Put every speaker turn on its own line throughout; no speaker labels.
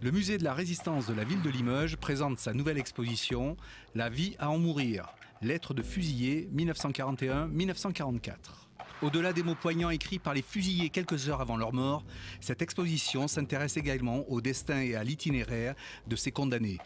Le musée de la Résistance de la ville de Limoges présente sa nouvelle exposition « La vie à en mourir, lettres de fusillés 1941-1944 ». Au-delà des mots poignants écrits par les fusillés quelques heures avant leur mort, cette exposition s'intéresse également au destin et à l'itinéraire de ces condamnés.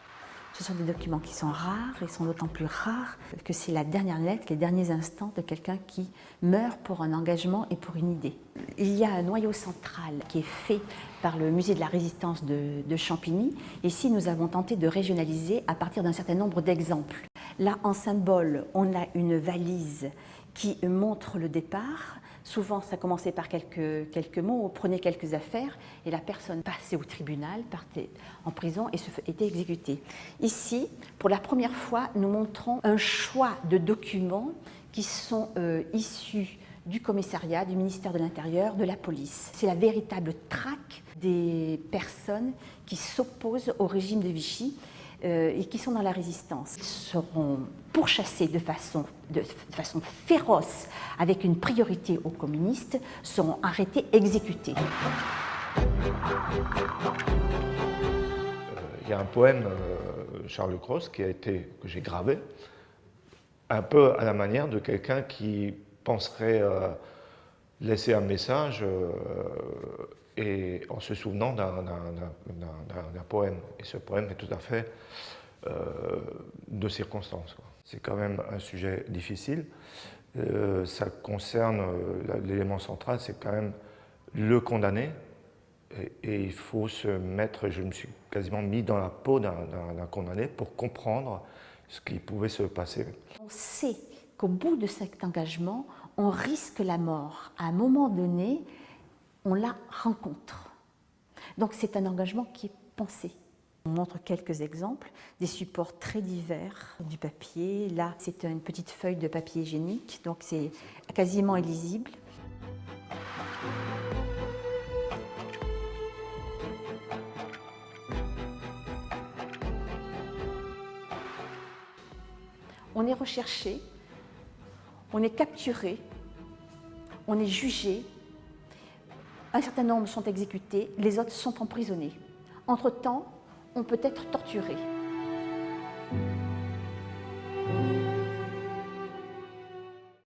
Ce sont des documents qui sont rares et sont d'autant plus rares que c'est la dernière lettre, les derniers instants de quelqu'un qui meurt pour un engagement et pour une idée. Il y a un noyau central qui est fait par le musée de la Résistance de Champigny. Ici, nous avons tenté de régionaliser à partir d'un certain nombre d'exemples. Là, en symbole, on a une valise qui montre le départ. Souvent, ça commençait par quelques mots, on prenait quelques affaires et la personne passait au tribunal, partait en prison et était exécutée. Ici, pour la première fois, nous montrons un choix de documents qui sont issus du commissariat, du ministère de l'Intérieur, de la police. C'est la véritable traque des personnes qui s'opposent au régime de Vichy et qui sont dans la résistance. Ils seront pourchassés de façon féroce, avec une priorité aux communistes, seront arrêtés, exécutés.
Il y a un poème, Charles Cros, que j'ai gravé, un peu à la manière de quelqu'un qui penserait laisser un message et en se souvenant d'un poème. Et ce poème est tout à fait de circonstance. C'est quand même un sujet difficile. Ça concerne, l'élément central, c'est quand même le condamné. Et il faut se mettre, je me suis quasiment mis dans la peau d'un condamné pour comprendre ce qui pouvait se passer.
On sait qu'au bout de cet engagement, on risque la mort. À un moment donné, on la rencontre. Donc c'est un engagement qui est pensé. On montre quelques exemples, des supports très divers, du papier. Là, c'est une petite feuille de papier hygiénique, donc c'est quasiment illisible. On est recherché, on est capturé, on est jugé. Un certain nombre sont exécutés, les autres sont emprisonnés. Entre-temps, on peut être torturé.